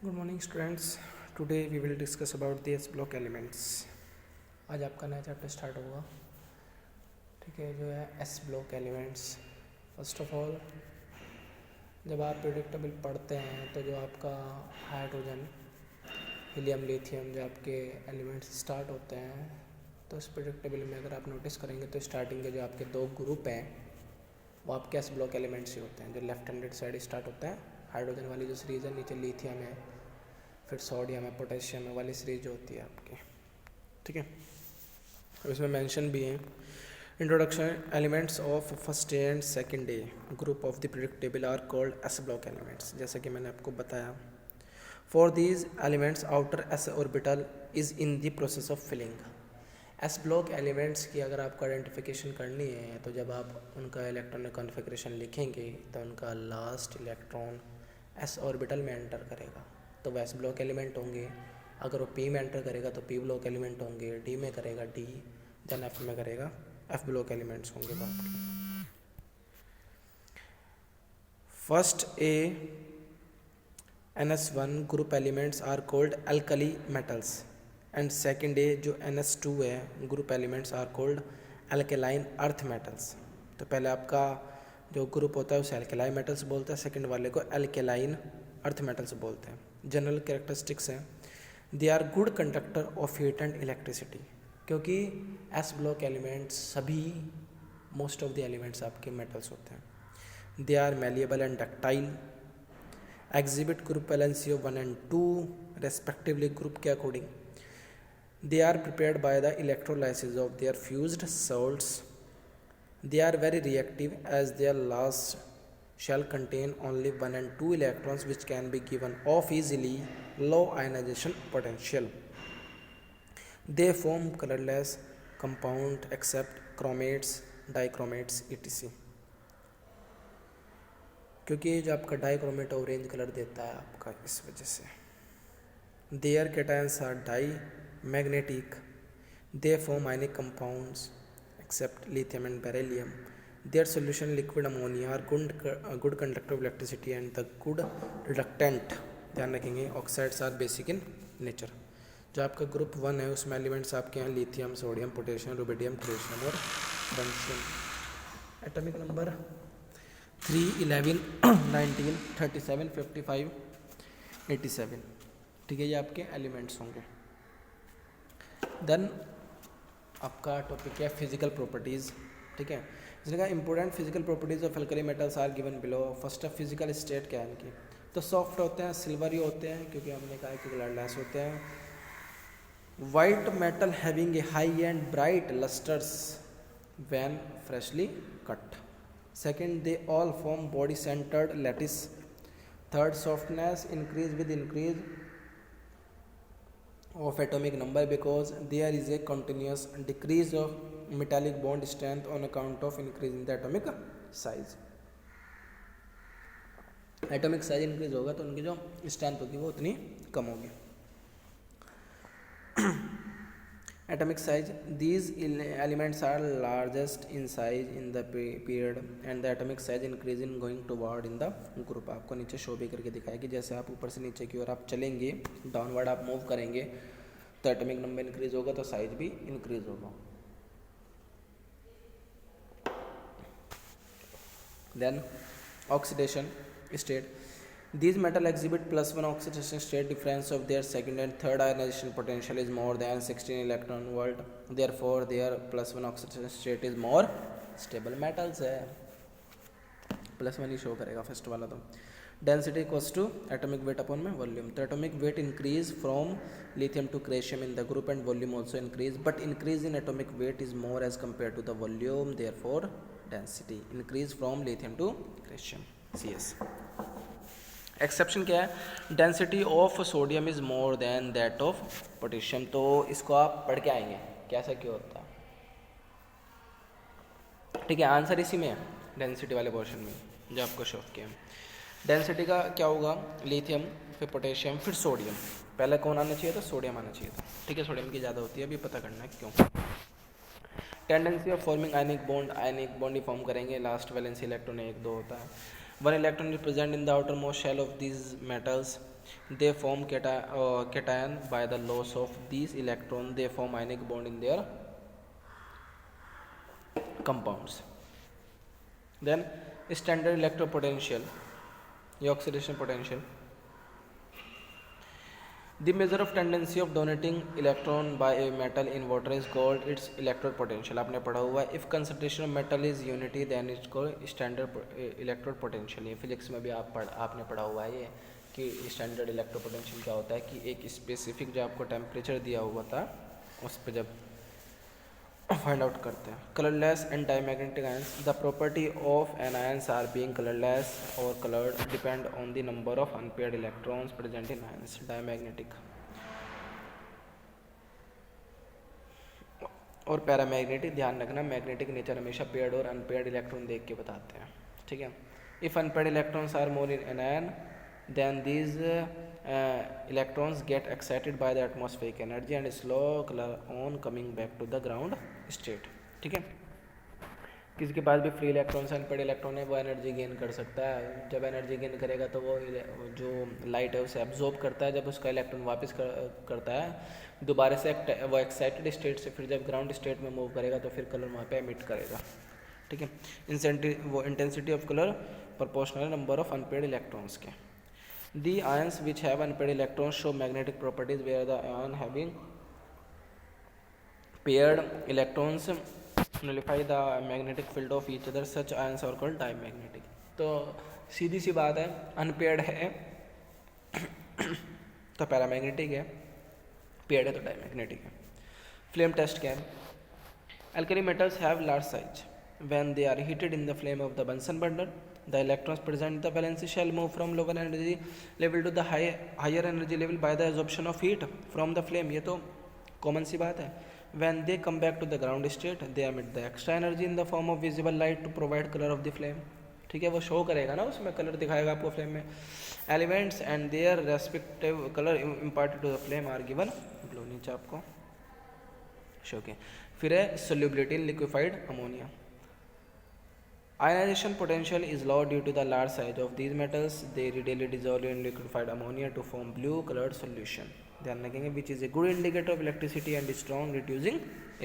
Good morning students. Today we will discuss about the s block elements. आज आपका नया chapter start होगा। ठीक है, जो है S block elements. First of all, जब आप प्रेडिक्टेबल पढ़ते हैं तो जो आपका हाइड्रोजन, हीलियम, लिथियम जो आपके एलिमेंट्स स्टार्ट होते हैं, तो इस प्रेडिक्टेबल में अगर आप नोटिस करेंगे तो स्टार्टिंग के जो आपके दो ग्रुप हैं वो आपके एस ब्लॉक एलिमेंट्स ही होते हैं। जो लेफ्ट हैंडेड साइड स्टार्ट होता है हाइड्रोजन वाली जो सीरीज है, नीचे लिथियम है, फिर सोडियम है, पोटेशियम है वाली सीरीज जो होती है आपकी। ठीक है, अब इसमें मेंशन भी है introduction elements of first the and second the group of the periodic table are called s block elements. जैसा कि मैंने आपको बताया, for these elements outer s orbital is in the process of filling. S block elements की अगर आपको identification करनी है तो जब आप उनका इलेक्ट्रॉनिक कॉन्फ़िगरेशन लिखेंगे तो उनका लास्ट इलेक्ट्रॉन एस ऑर्बिटल में एंटर करेगा तो वो एस ब्लॉक एलिमेंट होंगे। अगर वो पी में एंटर करेगा तो पी ब्लॉक एलिमेंट होंगे, डी में करेगा डी, देन एफ में करेगा एफ ब्लॉक एलिमेंट्स होंगे वो आपके। First a NS1 group elements are called alkali metals and second a जो NS2 है group elements are called alkaline earth metals. तो पहले आपका जो ग्रुप होता है उसे अल्केलाइन मेटल्स बोलते हैं, सेकंड वाले को अल्केलाइन अर्थ मेटल्स बोलते हैं। जनरल कैरेक्टरिस्टिक्स हैं, they are good conductor of heat and electricity, क्योंकि एस ब्लॉक एलिमेंट्स सभी मोस्ट ऑफ द एलिमेंट्स आपके मेटल्स होते हैं। They are malleable and ductile, exhibit group valency of 1 and 2 respectively group के according. They are prepared by the electrolysis of their fused salts. They are very reactive as their last shall contain only 1 and 2 electrons which can be given off easily, low ionization potential. They form colorless compound except chromates, dichromates etc. क्योंकि जो आपका dichromate orange colour देता है आपका, इस वजह से। Their cations are diamagnetic. They form ionic compounds except lithium and beryllium. Their solution liquid ammonia are good conductor of electricity and the good reductant. ध्यान रखेंगे, oxides are basic in nature. जो आपका ग्रुप 1 है उसमें elements आपके हैं lithium, sodium, potassium, rubidium, tritium और benzene. Atomic number 3, 11, 19, 37, 55, 87। ठीक है, ये आपके एलिमेंट्स होंगे। देन आपका टॉपिक है फिजिकल प्रॉपर्टीज़। ठीक है, इसने कहा important physical properties of alkali metals are given below. First of physical state क्या है इनकी, तो सॉफ्ट होते हैं, सिल्वरी होते हैं क्योंकि हमने कहा कि कलरलेस होते हैं। White metal having a high and bright lustres when freshly cut. Second, they all form body centred lattice. Third, softness increase with increase of atomic number because there is a continuous decrease of metallic bond strength on account of increase in the atomic size. Atomic size increase होगा तो उनकी जो strength होगी वो उतनी कम होगी। Atomic size, these elements are largest in size in the period and the atomic size increase in going toward in the group. आपको नीचे शो भी करके दिखाया कि जैसे आप ऊपर से नीचे की ओर आप चलेंगे, डाउनवर्ड आप मूव करेंगे तो एटॉमिक नंबर इंक्रीज होगा तो साइज भी इंक्रीज होगा। Then oxidation state, these metal exhibit +1 oxidation state difference of their second and third ionization potential is more than 16 electron volt, therefore their +1 oxidation state is more stable। metals है +1 ही show करेगा first वाला। तो density equals to atomic weight upon में volume. तो atomic weight increase from lithium to caesium in the group and volume also increase, but increase in atomic weight is more as compare to the volume, therefore density increase from lithium to caesium CS। Exception क्या है, density of sodium is more than that of potassium. तो इसको आप पढ़ के आएंगे कैसा क्यों होता है। ठीक है, आंसर इसी में है डेंसिटी वाले पोर्शन में जो आपको शो किया। डेंसिटी का क्या होगा, लिथियम, फिर पोटेशियम, फिर सोडियम। पहले कौन आना चाहिए था, सोडियम आना चाहिए था। ठीक है, सोडियम की ज़्यादा होती है, अभी पता करना है क्यों। Tendency of forming ionic bond he form करेंगे। लास्ट वैलेंसी इलेक्ट्रॉन 1, 2 होता है। One electron is present in the outermost shell of these metals. they form cation by the loss of these electron, they form ionic bond in their compounds. Then standard electropotential, the oxidation potential. The measure of tendency of donating electron by a metal in water is called its electrode potential. आपने पढ़ा हुआ है, if concentration of metal is unity then it's called standard electrode potential. ये physics में भी आपने पढ़ा हुआ है ये कि स्टैंडर्ड इलेक्ट्रो पोटेंशियल क्या होता है कि एक स्पेसिफिक जो आपको टेम्परेचर दिया हुआ था उस पर जब फाइंड आउट करते हैं. Colourless and diamagnetic ions. The property of an ions are being colourless और coloured depend on the number of unpaired electrons present in ions. Diamagnetic और पैरामैग्नेटिक, ध्यान रखना मैग्नेटिक नेचर हमेशा पेयर्ड और अनपेयर्ड इलेक्ट्रॉन देख के बताते हैं. ठीक है. If unpaired electrons are more in an ion then these electrons get excited by the atmospheric energy and slow color on coming back to the ground state. ठीक है. किसी के पास भी फ्री इलेक्ट्रॉन अनपेयर्ड इलेक्ट्रॉन है वो energy gain कर सकता है. जब एनर्जी गेन करेगा तो वो जो लाइट है उसे एब्जॉर्ब करता है. जब उसका इलेक्ट्रॉन वापस करता है दोबारा से वो एक्साइटेड स्टेट से फिर जब ग्राउंड स्टेट में मूव करेगा तो फिर कलर वहाँ पे एमिट करेगा. ठीक है. वो intensity of colour proportional number of unpaired electrons के. The ions which have unpaired electrons show magnetic properties where the ion having paired electrons nullify the magnetic field of each other. Such ions are called diamagnetic. तो सीधी सी बात है, unpaired है तो paramagnetic है, paired है तो diamagnetic है. Flame test क्या है? Alkali metals have large size. When they are heated in the flame of the Bunsen burner, the electrons present in the valence shell move from lower energy level to the higher energy level by the absorption of heat from the flame. ये तो common सी बात है. When they come back to the ground state, they emit the extra energy in the form of visible light to provide color of the flame. ठीक है. वो show करेगा ना, उसमें कलर दिखाएगा आपको फ्लेम में. Elements and their respective color imparted to the flame are given below. नीचे आपको शो के. फिर है solubility in liquefied ammonia. Ionization potential is low due to the large size of these metals. They readily dissolve in liquefied ammonia to form blue colored solution. ध्यान रखेंगे which is a good indicator of electricity and strong reducing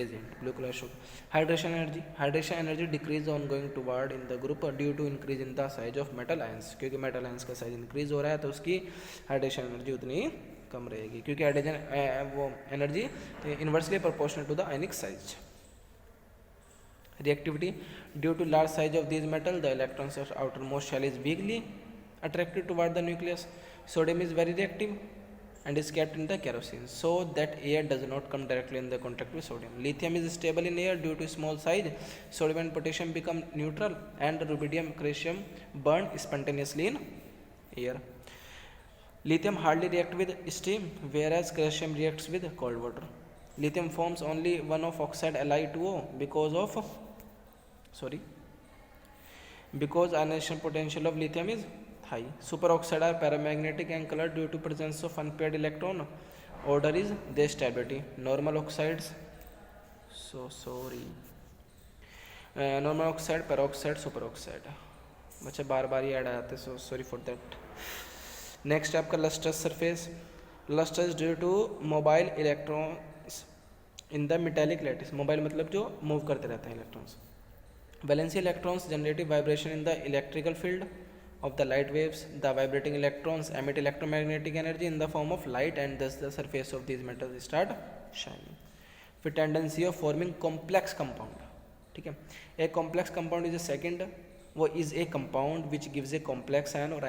agent. Blue color show. Hydration energy. Hydration energy decrease ongoing toward in the group due to increase in the size of metal ions. क्योंकि metal ions का size increase हो रहा है तो उसकी hydration energy उतनी कम रहेगी क्योंकि हाइड्रोजन वो energy inversely proportional to the ionic size. Reactivity. Due to large size of these metal, the electrons of outermost shell is weakly attracted toward the nucleus. Sodium is very reactive and is kept in the kerosene so that air does not come directly in the contact with sodium. Lithium is stable in air due to small size. Sodium and potassium become neutral and rubidium calcium burn spontaneously in air. Lithium hardly reacts with steam whereas calcium reacts with cold water. Lithium forms only one of oxide Li2O because ionization potential of lithium is high. Superoxide are paramagnetic and colored due to presence of unpaired electron. Order is their stability. Normal oxides, normal oxide, peroxide, superoxide. बच्चे बार बार ही add आ जाते हैं, sorry for that. Next आपका lustrous surface. Lustrous due to mobile electrons in the metallic lattice. Mobile मतलब जो move करते रहते हैं electrons. Valence electrons generate vibration in the electrical field of the light waves. The vibrating electrons emit electromagnetic energy in the form of light and thus the surface of these metals start shining. फिर tendency of forming complex compound. ठीक है. A complex compound is a second. वो is a compound which gives a complex ion और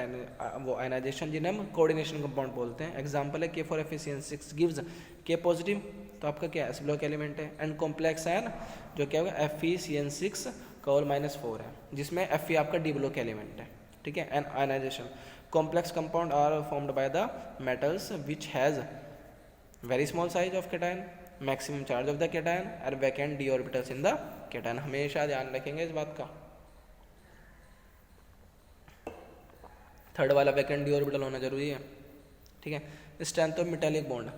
वो ionization जिन्हें हम coordination compound बोलते हैं. Example है K4FeCN6 gives K positive तो आपका क्या S block element है and complex ion जो क्या होगा FeCN6 कॉल -4 है जिसमें Fe आपका D block element है. ठीक है. and ionization complex compound are formed by the metals which has very small size of cation, maximum charge of the cation and vacant d orbitals in the cation. हमेशा ध्यान रखेंगे इस बात का. Third वाला वैकेंट डी ऑर्बिटल होना जरूरी है. ठीक है. Strength of metallic bond.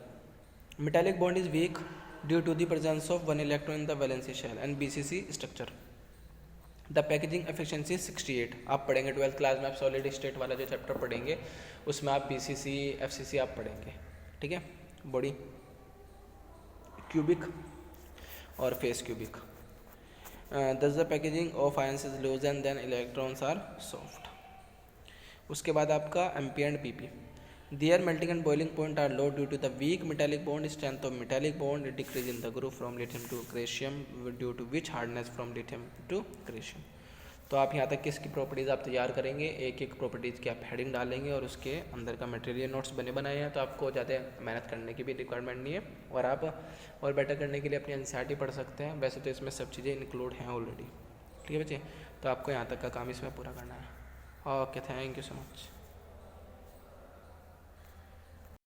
Metallic bond is weak due to the presence of one electron in the valency shell and BCC structure. The packaging efficiency 68 आप पढ़ेंगे 12th क्लास में, आप सॉलिड स्टेट वाला जो चैप्टर पढ़ेंगे उसमें आप BCC FCC आप पढ़ेंगे, ठीक है। बॉडी क्यूबिक और face cubic. Thus the packaging of ions is loose and then electrons are soft. उसके बाद आपका MP एंड PP। Their melting and boiling point are low due to the weak metallic bond strength of metallic bond, decrease in the group from lithium to caesium due to which hardness from lithium to caesium। तो आप यहाँ तक किसकी properties आप तैयार करेंगे, एक एक प्रॉपर्टीज़ की आप हेडिंग डालेंगे और उसके अंदर का मटेरियल नोट्स बने बनाए हैं, तो आपको ज़्यादा मेहनत करने की भी रिक्वायरमेंट नहीं है और आप और बेटर करने के लिए अपनी NCERT पढ़ सकते हैं। वैसे तो इसमें सब चीज़ें इंक्लूड हैं ऑलरेडी, ठीक है बच्चे। तो आपको यहाँ तक का काम इसमें पूरा करना है। Okay, thank you so much.